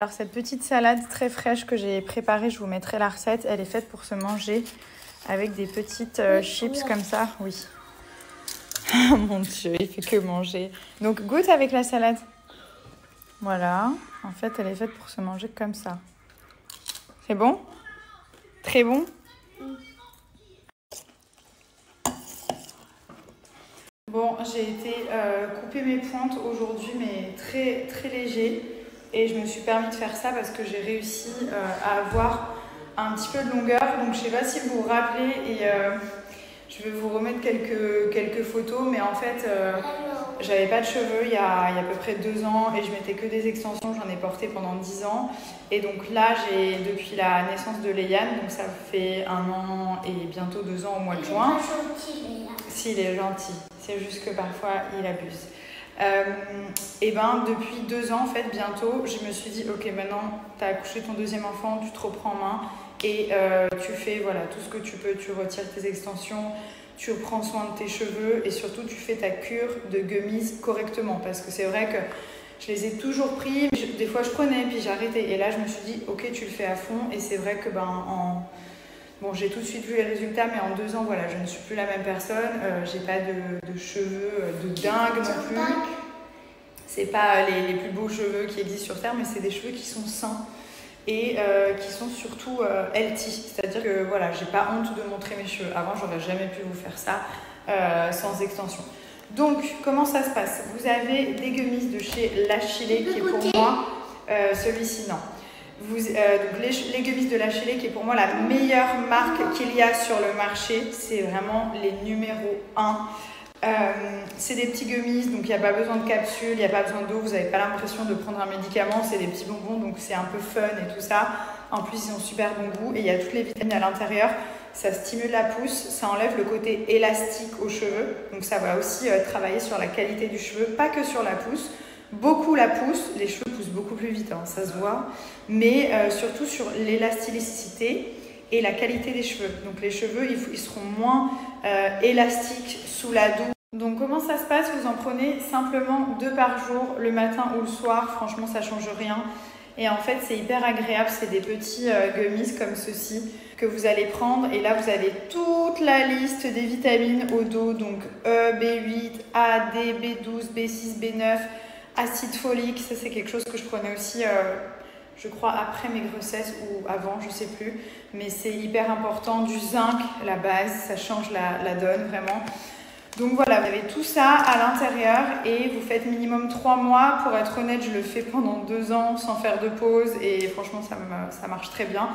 Alors cette petite salade très fraîche que j'ai préparée, je vous mettrai la recette. Elle est faite pour se manger avec des petites chips comme ça. Oui. Oh mon Dieu, il fait que manger. Donc goûte avec la salade. Voilà. En fait, elle est faite pour se manger comme ça. C'est bon? Très bon? Bon, j'ai été couper mes pointes aujourd'hui, mais très très léger. Et je me suis permis de faire ça parce que j'ai réussi à avoir un petit peu de longueur. Donc je ne sais pas si vous vous rappelez et je vais vous remettre quelques photos. Mais en fait, j'avais pas de cheveux il y a à peu près 2 ans et je mettais que des extensions. J'en ai porté pendant 10 ans. Et donc là, j'ai depuis la naissance de Léane, donc ça fait 1 an et bientôt 2 ans au mois de juin. Si, il est gentil. C'est juste que parfois, il abuse. Et ben depuis 2 ans en fait bientôt je me suis dit ok maintenant tu as accouché ton 2e enfant, tu te reprends en main et tu fais voilà tout ce que tu peux, tu retires tes extensions, tu prends soin de tes cheveux et surtout tu fais ta cure de gummies correctement parce que c'est vrai que je les ai toujours pris, des fois je prenais puis j'arrêtais et là je me suis dit ok tu le fais à fond et c'est vrai que bon, j'ai tout de suite vu les résultats, mais en 2 ans, voilà, je ne suis plus la même personne. J'ai pas de cheveux de dingue non plus. C'est pas les plus beaux cheveux qui existent sur Terre, mais c'est des cheveux qui sont sains et qui sont surtout healthy. C'est-à-dire que voilà, j'ai pas honte de montrer mes cheveux. Avant, j'aurais jamais pu vous faire ça sans extension. Donc, comment ça se passe? Vous avez des gummies de chez Lachile qui est pour moi celui-ci, non. Donc les gummies de Lachile qui est pour moi la meilleure marque qu'il y a sur le marché, c'est vraiment les numéro 1. C'est des petits gummies, donc il n'y a pas besoin de capsules, il n'y a pas besoin d'eau, vous n'avez pas l'impression de prendre un médicament, c'est des petits bonbons, donc c'est un peu fun et tout ça. En plus, ils ont super bon goût et il y a toutes les vitamines à l'intérieur. Ça stimule la pousse, ça enlève le côté élastique aux cheveux, donc ça va aussi travailler sur la qualité du cheveu, pas que sur la pousse. Beaucoup la pousse, les cheveux poussent beaucoup plus vite, hein, ça se voit, mais surtout sur l'élasticité et la qualité des cheveux. Donc les cheveux, ils seront moins élastiques sous la douche. Donc comment ça se passe? Vous en prenez simplement 2 par jour, le matin ou le soir, franchement ça change rien. Et en fait c'est hyper agréable, c'est des petits gummies comme ceci que vous allez prendre et là vous avez toute la liste des vitamines au dos, donc E, B8, A, D, B12, B6, B9, acide folique, ça c'est quelque chose que je prenais aussi, je crois, après mes grossesses ou avant, je sais plus. Mais c'est hyper important, du zinc, la base, ça change la donne vraiment. Donc voilà, vous avez tout ça à l'intérieur et vous faites minimum 3 mois. Pour être honnête, je le fais pendant 2 ans sans faire de pause et franchement ça marche très bien.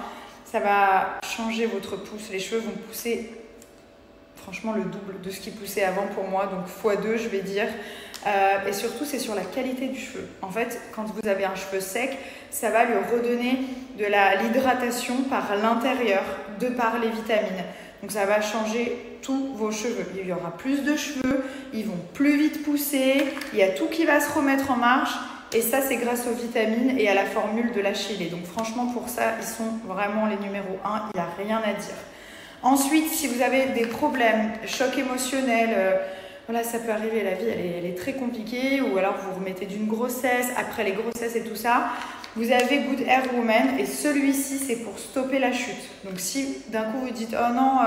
Ça va changer votre pousse, les cheveux vont pousser franchement le double de ce qui poussait avant pour moi, donc x2 je vais dire. Et surtout c'est sur la qualité du cheveu. En fait quand vous avez un cheveu sec, ça va lui redonner de l'hydratation par l'intérieur de par les vitamines. Donc ça va changer tous vos cheveux. Il y aura plus de cheveux, ils vont plus vite pousser, il y a tout qui va se remettre en marche. Et ça c'est grâce aux vitamines et à la formule de Lachile. Donc franchement pour ça ils sont vraiment les numéros 1, il n'y a rien à dire. Ensuite, si vous avez des problèmes, choc émotionnel, voilà, ça peut arriver, la vie elle est très compliquée, ou alors vous remettez d'une grossesse, après les grossesses et tout ça, vous avez Good Hair Woman et celui-ci c'est pour stopper la chute. Donc si d'un coup vous dites oh non,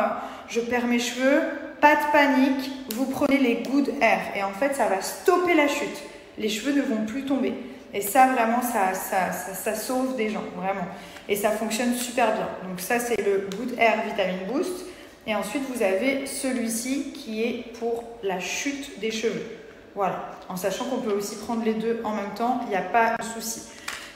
je perds mes cheveux, pas de panique, vous prenez les Good Hair et en fait ça va stopper la chute. Les cheveux ne vont plus tomber. Et ça, vraiment, ça sauve des gens, vraiment. Et ça fonctionne super bien. Donc ça, c'est le Good Hair Vitamin Boost. Et ensuite, vous avez celui-ci qui est pour la chute des cheveux. Voilà. En sachant qu'on peut aussi prendre les deux en même temps, il n'y a pas de souci.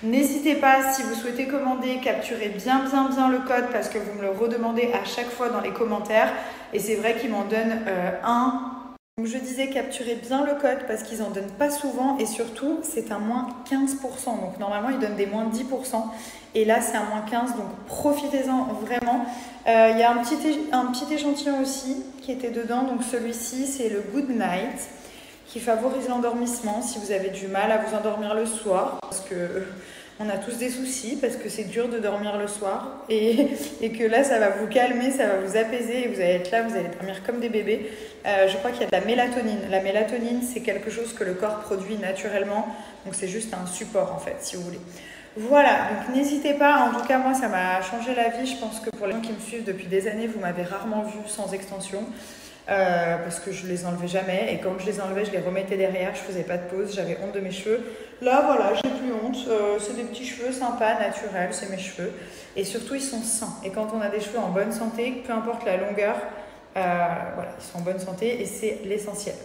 N'hésitez pas, si vous souhaitez commander, capturez bien le code parce que vous me le redemandez à chaque fois dans les commentaires. Et c'est vrai qu'ils m'en donnent un. Donc je disais capturez bien le code parce qu'ils n'en donnent pas souvent et surtout c'est un moins 15%. Donc normalement ils donnent des moins 10% et là c'est un moins 15%, donc profitez-en vraiment. Il y a un petit échantillon aussi qui était dedans, donc celui-ci c'est le Good Night qui favorise l'endormissement si vous avez du mal à vous endormir le soir parce que on a tous des soucis parce que c'est dur de dormir le soir et que là ça va vous calmer, ça va vous apaiser et vous allez être là, vous allez dormir comme des bébés. Je crois qu'il y a de la mélatonine. La mélatonine c'est quelque chose que le corps produit naturellement, donc c'est juste un support en fait si vous voulez. Voilà, donc n'hésitez pas, en tout cas moi ça m'a changé la vie, je pense que pour les gens qui me suivent depuis des années, vous m'avez rarement vu sans extension. Parce que je les enlevais jamais et quand je les enlevais je les remettais derrière, je faisais pas de pause, j'avais honte de mes cheveux. Là voilà, j'ai plus honte, c'est des petits cheveux sympas, naturels, c'est mes cheveux et surtout ils sont sains. Et quand on a des cheveux en bonne santé, peu importe la longueur, voilà, ils sont en bonne santé et c'est l'essentiel.